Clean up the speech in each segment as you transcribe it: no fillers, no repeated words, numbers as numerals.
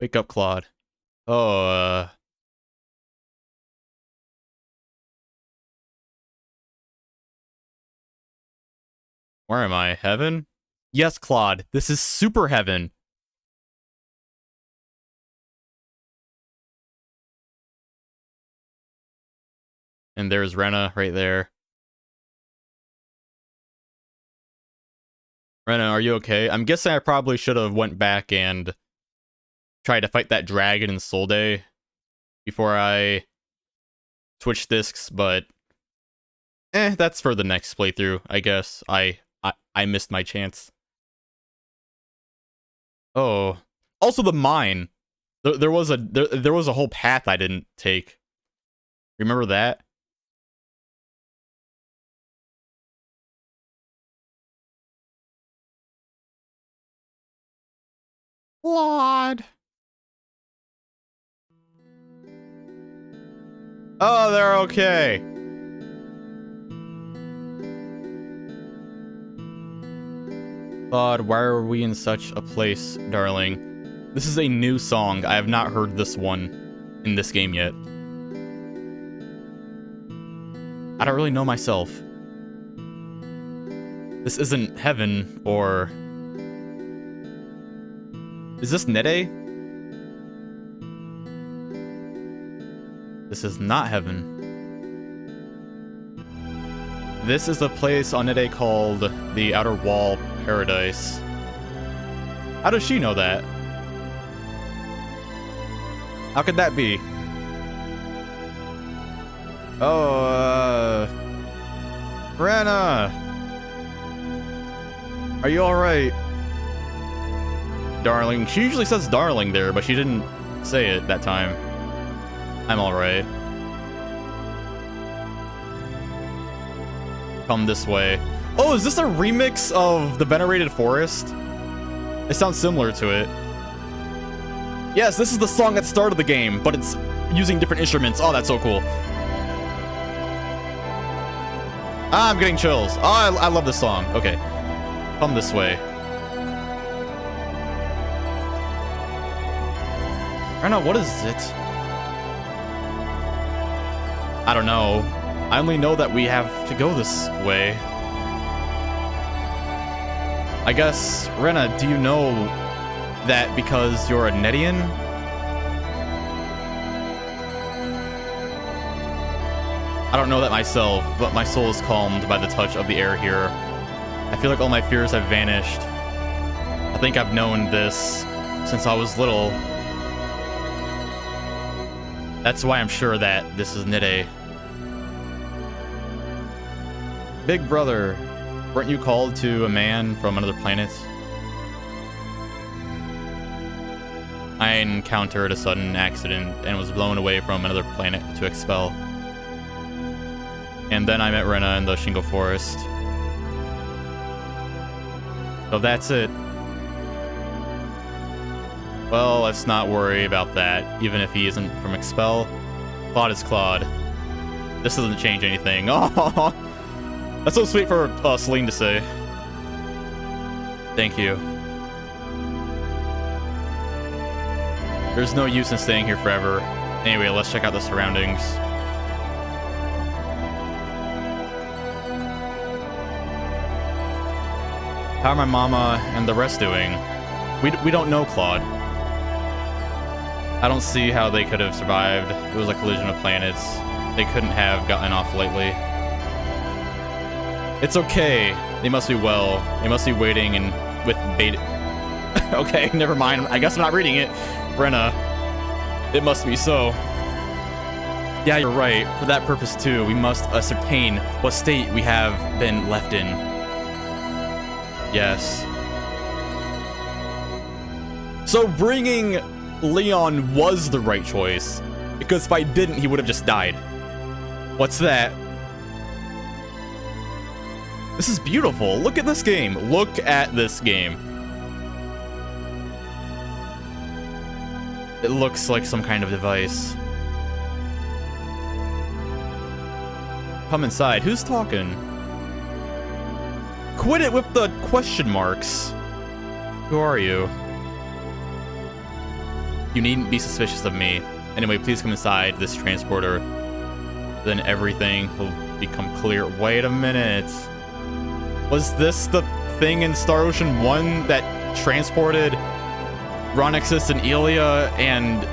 Wake up, Claude. Oh, where am I? Heaven? Yes, Claude. This is super heaven. And there's Rena right there. Rena, are you okay? I'm guessing I probably should have went back and tried to fight that dragon in Soul Day before I switched discs, but that's for the next playthrough, I guess. I missed my chance. Oh. Also the mine. There was a whole path I didn't take. Remember that? Claude. Oh, they're okay. Claude, why are we in such a place, darling? This is a new song. I have not heard this one in this game yet. I don't really know myself. This isn't heaven, or... Is this Nede? This is not heaven. This is a place on Nede called the Outer Wall Paradise. How does she know that? How could that be? Oh, Rena! Are you alright? Darling. She usually says darling there, but she didn't say it that time. I'm alright. Come this way. Oh, is this a remix of the Venerated Forest? It sounds similar to it. Yes, this is the song that started the game, but it's using different instruments. Oh, that's so cool. Ah, I'm getting chills. Oh, I love this song. Okay. Come this way. I don't know, what is it? I don't know. I only know that we have to go this way. I guess, Rena, do you know that because you're a Nedian? I don't know that myself, but my soul is calmed by the touch of the air here. I feel like all my fears have vanished. I think I've known this since I was little. That's why I'm sure that this is Nede. Big brother, weren't you called to a man from another planet? I encountered a sudden accident and was blown away from another planet to expel. And then I met Rena in the Shingle Forest. So that's it. Well, let's not worry about that, even if he isn't from Expel. Claude is Claude. This doesn't change anything. Oh, that's so sweet for Celine to say. Thank you. There's no use in staying here forever. Anyway, let's check out the surroundings. How are my mama and the rest doing? We don't know, Claude. I don't see how they could have survived. It was a collision of planets. They couldn't have gotten off lightly. It's okay. They must be well. They must be waiting and with bait. Okay, never mind. I guess I'm not reading it. Rena. It must be so. Yeah, you're right. For that purpose too, we must ascertain what state we have been left in. Yes. So bringing Leon was the right choice, because if I didn't, he would have just died. What's that? This is beautiful. Look at this game. Look at this game. It looks like some kind of device. Come inside. Who's talking? Quit it with the question marks. Who are you? You needn't be suspicious of me. Anyway, please come inside this transporter. Then everything will become clear. Wait a minute. Was this the thing in Star Ocean 1 that transported Ronixus and Elia and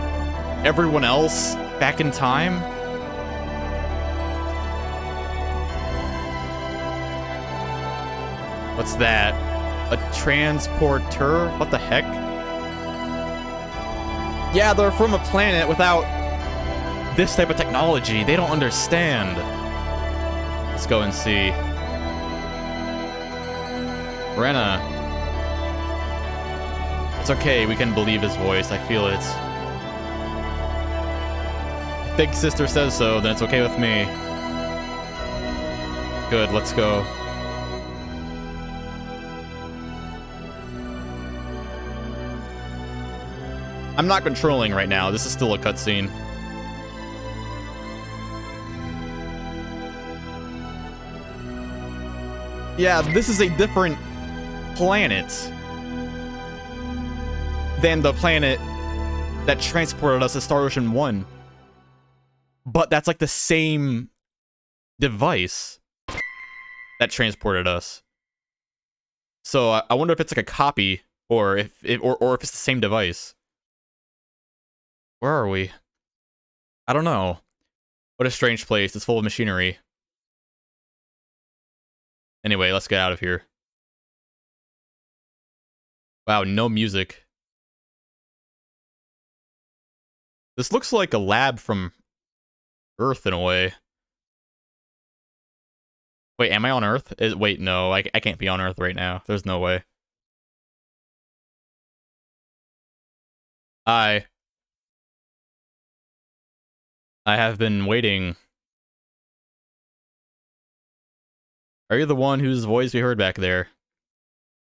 everyone else back in time? What's that? A transporter? What the heck? Yeah, they're from a planet without this type of technology. They don't understand. Let's go and see. Rena. It's okay, we can believe his voice. I feel it. If Big Sister says so, then it's okay with me. Good, let's go. I'm not controlling right now. This is still a cutscene. Yeah, this is a different planet than the planet that transported us to Star Ocean 1. But that's like the same device that transported us. So I wonder if it's like a copy or if it's the same device. Where are we? I don't know. What a strange place. It's full of machinery. Anyway, let's get out of here. Wow, no music. This looks like a lab from Earth in a way. Wait, am I on Earth? Wait, no, I can't be on Earth right now. There's no way. I have been waiting. Are you the one whose voice we heard back there?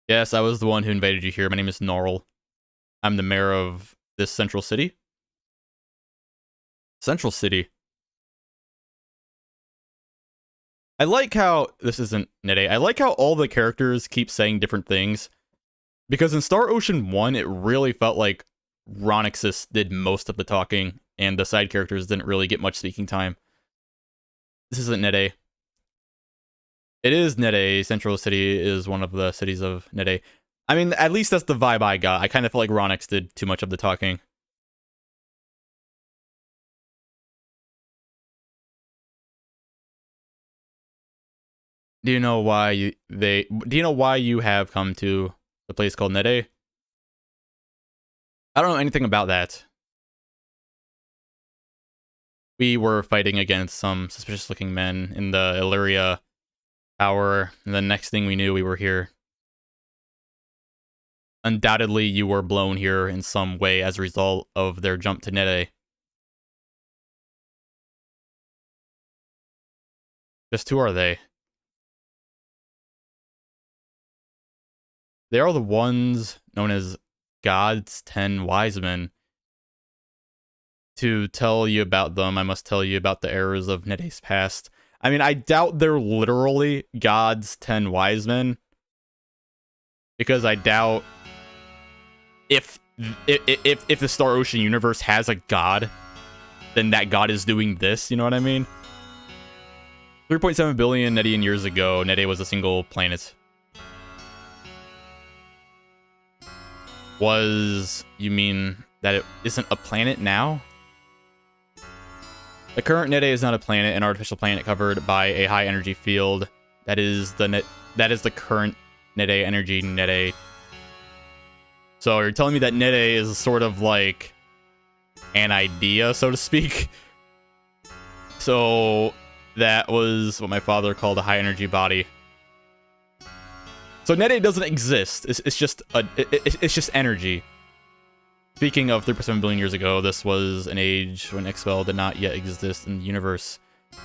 Yes, I was the one who invited you here. My name is Norl. I'm the mayor of this central city. Central City. I like how... This isn't Nede. I like how all the characters keep saying different things. Because in Star Ocean 1, it really felt like Ronixus did most of the talking, and the side characters didn't really get much speaking time. This isn't Nede. It is Nede. Central City is one of the cities of Nede. I mean, at least that's the vibe I got. I kind of felt like Ronix did too much of the talking. Do you know why you have come to the place called Nede? I don't know anything about that. We were fighting against some suspicious-looking men in the Illyria Tower, and the next thing we knew, we were here. Undoubtedly, you were blown here in some way as a result of their jump to Nede. Just who are they? They are the ones known as God's 10 wise men. To tell you about them, I must tell you about the errors of Nede's past. I mean, I doubt they're literally God's 10 wise men. Because I doubt if the Star Ocean universe has a god, then that god is doing this, you know what I mean? 3.7 billion Nedean years ago, Nede was a single planet. You mean that it isn't a planet now? The current Nede is not a planet, an artificial planet covered by a high energy field. That is the current Nede energy Nede. So you're telling me that Nede is sort of like an idea, so to speak? So that was what my father called a high energy body. So Nede doesn't exist. It's just energy. Speaking of 3.7 billion years ago, this was an age when Expel did not yet exist in the universe.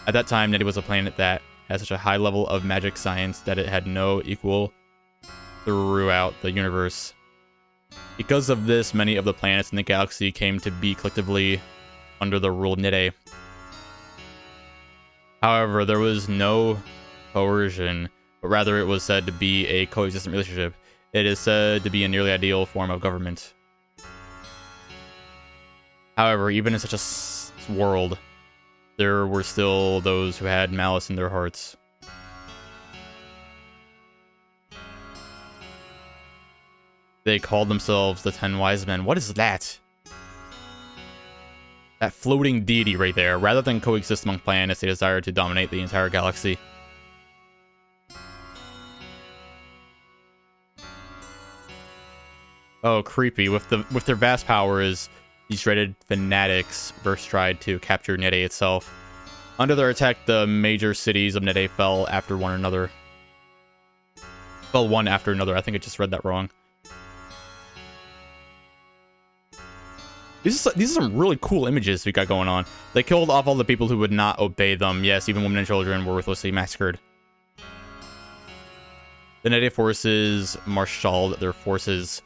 At that time, Nede was a planet that had such a high level of magic science that it had no equal throughout the universe. Because of this, many of the planets in the galaxy came to be collectively under the rule of Nede. However, there was no coercion, but rather it was said to be a coexistent relationship. It is said to be a nearly ideal form of government. However, even in such a world, there were still those who had malice in their hearts. They called themselves the 10 Wise Men. What is that? That floating deity right there. Rather than coexist among planets, they desired to dominate the entire galaxy. Oh, creepy. With their vast powers, these dreaded fanatics first tried to capture Nede itself. Under their attack, the major cities of Nede fell after one another. Fell one after another. I think I just read that wrong. These are some really cool images we got going on. They killed off all the people who would not obey them. Yes, even women and children were ruthlessly massacred. The Nede forces marshaled their forces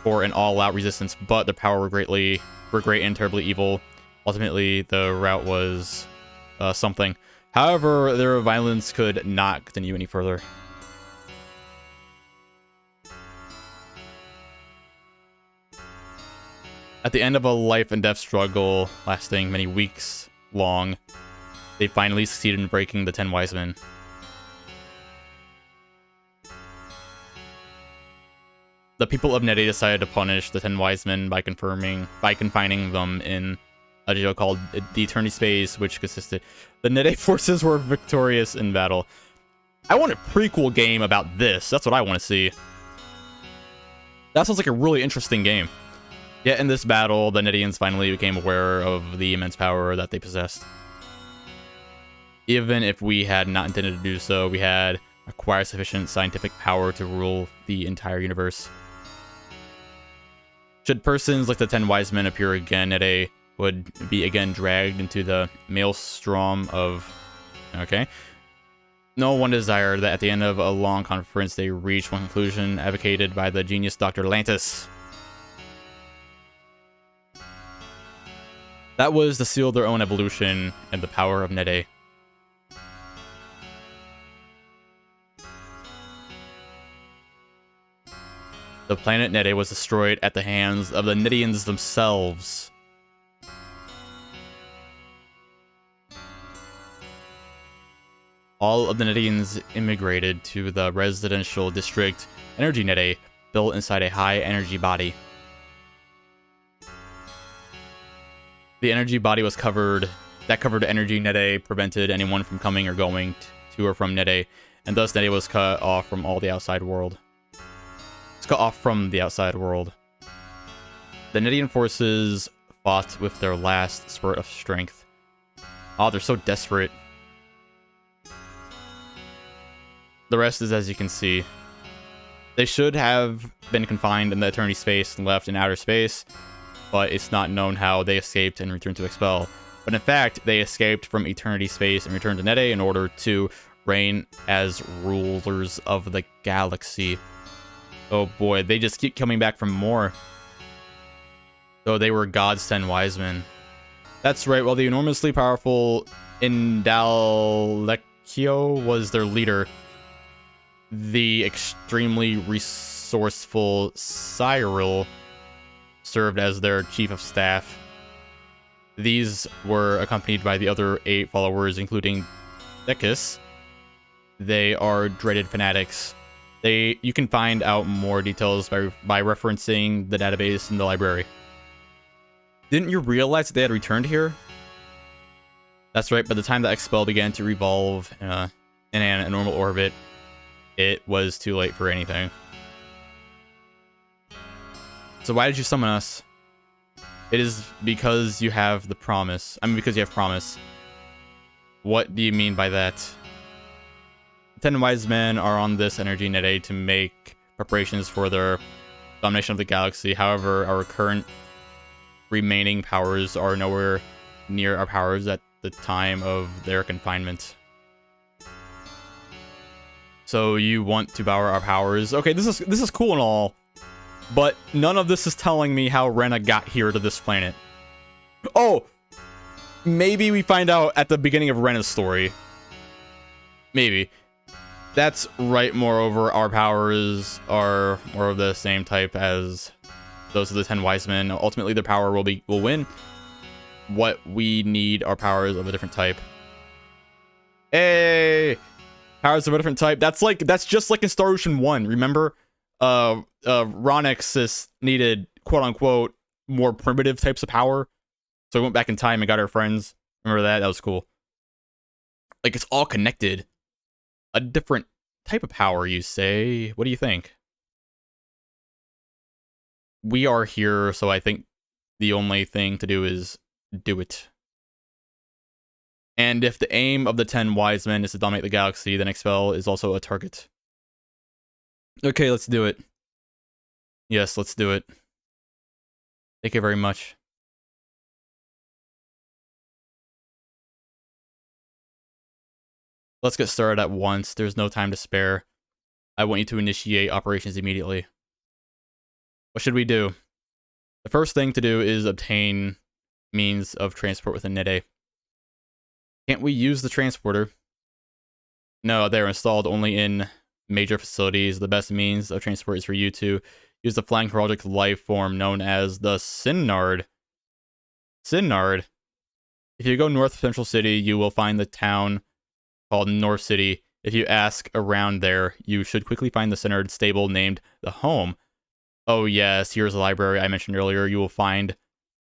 for an all-out resistance, but their power were great and terribly evil. Ultimately, the rout was something. However, their violence could not continue any further. At the end of a life and death struggle lasting many weeks long, they finally succeeded in breaking the 10 Wise Men. The people of Nede decided to punish the 10 Wise Men by confining them in a jail called the Eternity Space, which consisted... The Nede forces were victorious in battle. I want a prequel game about this. That's what I want to see. That sounds like a really interesting game. Yet in this battle, the Nedians finally became aware of the immense power that they possessed. Even if we had not intended to do so, we had acquired sufficient scientific power to rule the entire universe. Should persons like the 10 Wise Men appear again, Nede would be again dragged into the maelstrom of... Okay. No one desired that at the end of a long conference, they reach one conclusion advocated by the genius Dr. Lantis. That was to seal their own evolution and the power of Nede. The planet Nede was destroyed at the hands of the Nedians themselves. All of the Nedians immigrated to the residential district Energy Nede, built inside a high-energy body. The energy body was covered Energy Nede, prevented anyone from coming or going to or from Nede, and thus Nede was cut off from all the outside world. It's cut off from the outside world. The Nedian forces fought with their last spurt of strength. Oh, they're so desperate. The rest is as you can see. They should have been confined in the Eternity Space and left in outer space, but it's not known how they escaped and returned to Expel. But in fact, they escaped from Eternity Space and returned to Nede in order to reign as rulers of the galaxy. Oh boy, they just keep coming back for more. So they were God's 10 Wise Men. That's right, while the enormously powerful Indalekio was their leader, the extremely resourceful Cyril served as their chief of staff. These were accompanied by the other 8 followers, including Decus. They are dreaded fanatics. You can find out more details by referencing the database in the library. Didn't you realize that they had returned here? That's right, by the time that Expel began to revolve in a normal orbit, it was too late for anything. So why did you summon us? It is because you have the promise. I mean, because you have promise. What do you mean by that? The 10 Wise Men are on this Energy Nede to make preparations for their domination of the galaxy. However, our current remaining powers are nowhere near our powers at the time of their confinement. So you want to borrow our powers? Okay, this is cool and all, but none of this is telling me how Rena got here to this planet. Oh, maybe we find out at the beginning of Rena's story. Maybe. That's right. Moreover, our powers are more of the same type as Those are the 10 wise men. Ultimately, their power will win. What we need are powers of a different type. Hey! Powers of a different type. That's just like in Star Ocean 1. Remember? Ronexus needed, quote-unquote, more primitive types of power. So we went back in time and got our friends. Remember that? That was cool. Like, it's all connected. A different type of power, you say? What do you think? We are here, so I think the only thing to do is do it. And if the aim of the 10 wise men is to dominate the galaxy, then Expel is also a target. Okay, let's do it. Yes, let's do it. Thank you very much. Let's get started at once. There's no time to spare. I want you to initiate operations immediately. What should we do? The first thing to do is obtain means of transport within Nede. Can't we use the transporter? No, they're installed only in major facilities. The best means of transport is for you to use the flying project life form known as the Sinnard. Sinnard? If you go north of Central City, you will find the town called North City. If you ask around there, you should quickly find the Sinnard stable named the Home. Oh yes, here's the library I mentioned earlier. You will find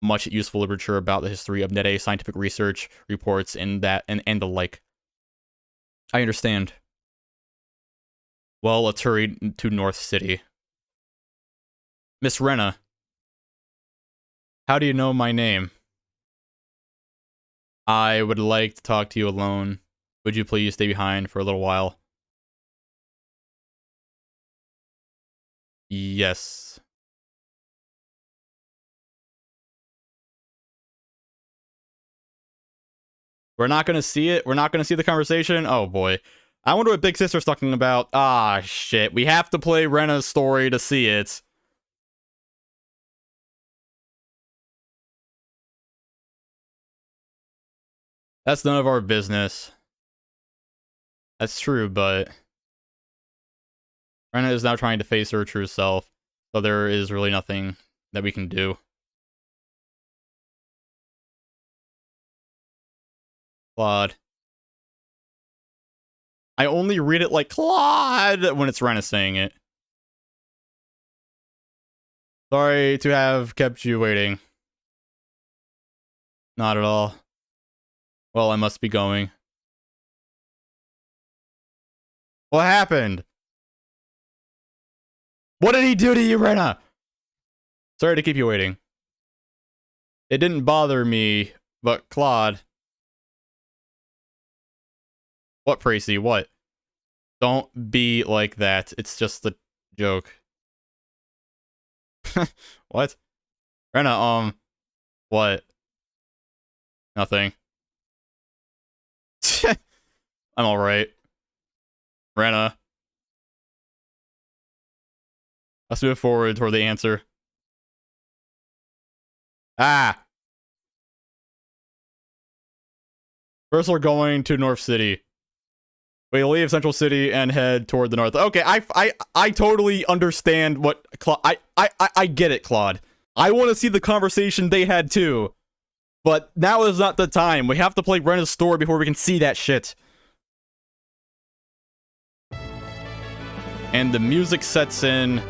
much useful literature about the history of Nede, scientific research, reports, and the like. I understand. Well, let's hurry to North City. Miss Rena. How do you know my name? I would like to talk to you alone. Would you please stay behind for a little while? Yes. We're not gonna see it? We're not gonna see the conversation? Oh boy. I wonder what Big Sister's talking about. Ah, shit. We have to play Rena's story to see it. That's none of our business. That's true, but Rena is now trying to face her true self, so there is really nothing that we can do. Claude. I only read it like Claude when it's Rena saying it. Sorry to have kept you waiting. Not at all. Well, I must be going. What happened? What did he do to you, Rena? Sorry to keep you waiting. It didn't bother me, but Claude. What, Tracy? What? Don't be like that. It's just a joke. What? Rena, what? Nothing. I'm alright. Rena. Let's move forward toward the answer. Ah! First we're going to North City. We leave Central City and head toward the north. Okay, I totally understand what I get it, Claude. I want to see the conversation they had too. But now is not the time. We have to play Rena's story before we can see that shit. And the music sets in.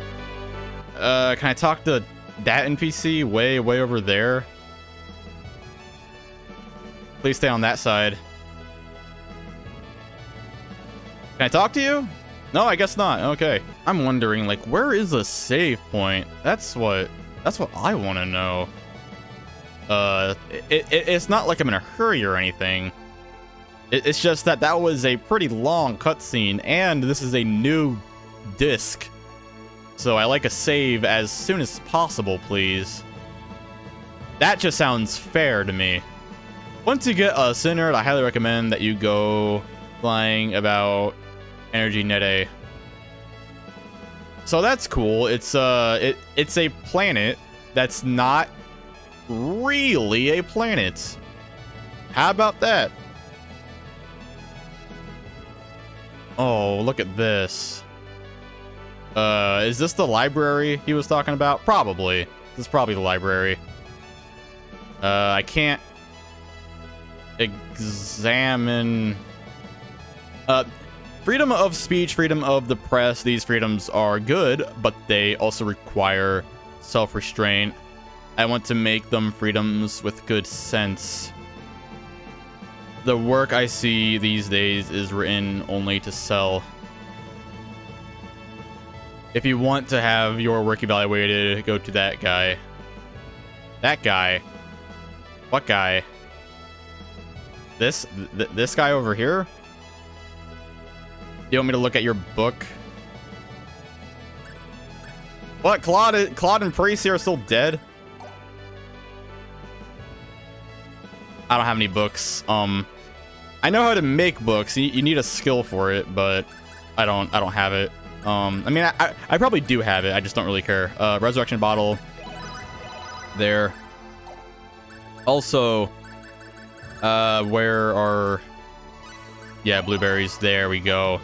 Can I talk to that NPC way over there? Please stay on that side. Can I talk to you? No, I guess not. Okay. I'm wondering, like, where is the save point? That's what I want to know. It's not like I'm in a hurry or anything. It's just that was a pretty long cutscene, and this is a new disc. So I like a save as soon as possible, please. That just sounds fair to me. Once you get a Sinner, I highly recommend that you go flying about Energy Nede. So that's cool. It's a planet that's not really a planet. How about that? Oh, look at this. Is this the library he was talking about? Probably. This is probably the library. I can't examine... freedom of speech, freedom of the press, these freedoms are good, but they also require self-restraint. I want to make them freedoms with good sense. The work I see these days is written only to sell. If you want to have your work evaluated, go to that guy. That guy? What guy? This guy over here? You want me to look at your book? What? Claude and Precy are still dead? I don't have any books. I know how to make books. You need a skill for it, but I don't have it. I mean, I probably do have it. I just don't really care. Resurrection bottle. There. Also, where are... Yeah, blueberries. There we go.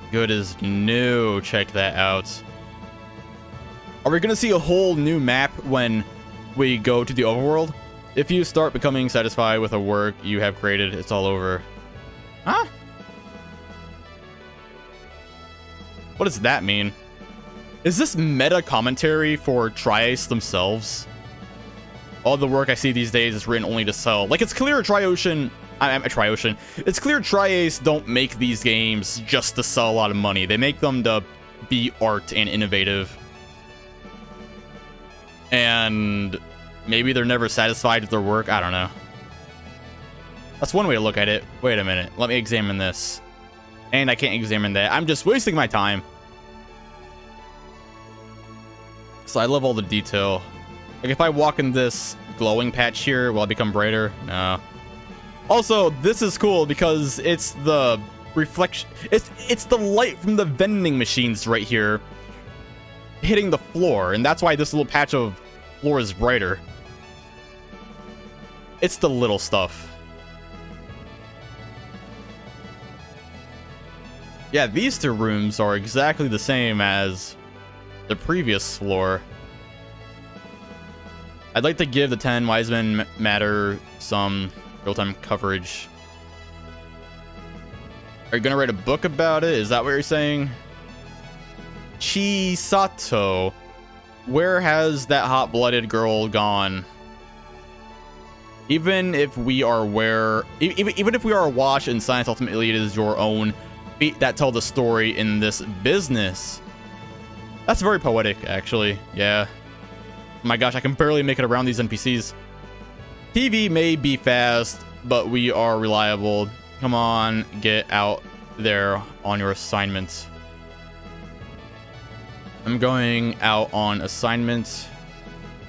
Good as new. Check that out. Are we gonna see a whole new map when we go to the overworld? If you start becoming satisfied with a work you have created, it's all over. Huh? What does that mean? Is this meta commentary for Tri-Ace themselves? All the work I see these days is written only to sell. Like, it's clear Tri-Ocean... It's clear Tri-Ace don't make these games just to sell a lot of money. They make them to be art and innovative. And maybe they're never satisfied with their work. I don't know. That's one way to look at it. Wait a minute. Let me examine this. And I can't examine that. I'm just wasting my time. So I love all the detail. Like, if I walk in this glowing patch here, will I become brighter? No. Also, this is cool because it's the reflection. It's the light from the vending machines right here hitting the floor, and that's why this little patch of floor is brighter. It's the little stuff. Yeah, these two rooms are exactly the same as the previous floor. I'd like to give the 10 Wise Men Matter some real-time coverage. Are you gonna write a book about it? Is that what you're saying? Chisato. Where has that hot-blooded girl gone? Even if we are even if we are awash in science, ultimately it is your own feet that tell the story in this business. That's very poetic, actually. Yeah. My gosh, I can barely make it around these NPCs. TV may be fast, but we are reliable. Come on, get out there on your assignment. I'm going out on assignment.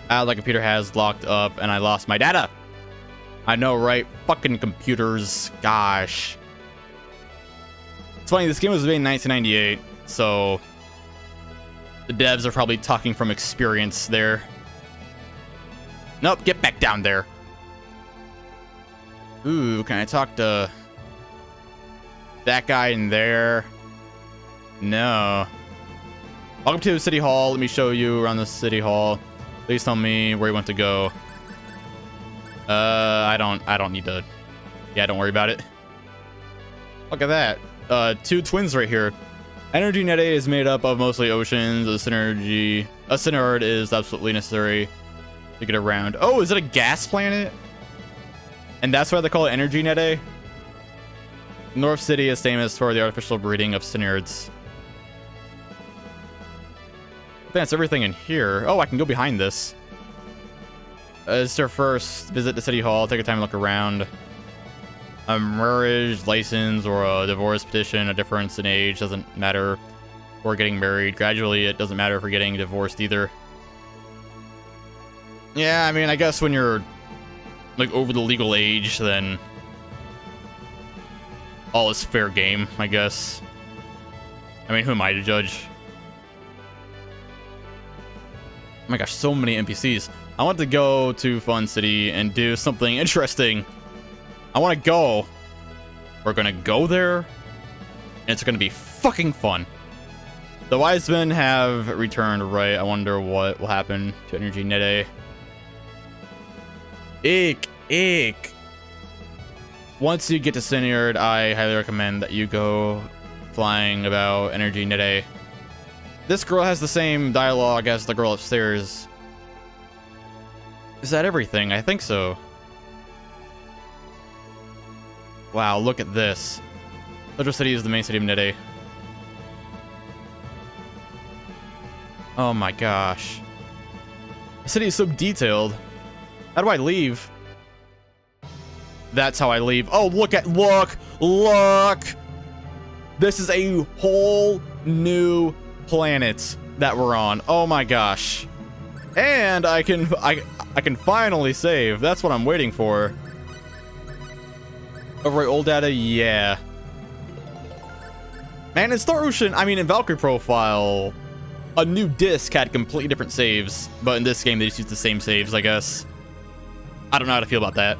The computer has locked up and I lost my data. I know, right? Fucking computers. Gosh. It's funny, this game was made in 1998, so the devs are probably talking from experience there. Nope, get back down there. Ooh, can I talk to that guy in there? No. Welcome to City Hall. Let me show you around the City Hall. Please tell me where you want to go. I don't need to. Yeah, don't worry about it. Look at that. Two twins right here. Energy Net A is made up of mostly oceans. A synergy is absolutely necessary to get around. Oh, is it a gas planet? And that's why they call it Energy Net A? North City is famous for the artificial breeding of synerds. I think that's everything in here. Oh, I can go behind this. It's their first visit to City Hall. Take a time to look around. A marriage license or a divorce petition, a difference in age doesn't matter for getting married. Gradually, it doesn't matter for getting divorced either. Yeah, I mean, I guess when you're like over the legal age, then all is fair game, I guess. I mean, who am I to judge? Oh my gosh, so many NPCs. I want to go to Fun City and do something interesting. I want to go. We're gonna go there, and it's gonna be fucking fun. The wise men have returned, right? I wonder what will happen to Energy Nede. Eek. Once you get to Cinyard, I highly recommend that you go flying about Energy Nede. This girl has the same dialogue as the girl upstairs. Is that everything? I think so. Wow, look at this. Central City is the main city of Nede. Oh my gosh. The city is so detailed. How do I leave? That's how I leave. Oh, look. This is a whole new planet that we're on. Oh my gosh. And I can finally save. That's what I'm waiting for. Overwrite old data, yeah. Man, in Star Ocean, I mean in Valkyrie Profile, a new disc had completely different saves, but in this game they just use the same saves, I guess. I don't know how to feel about that.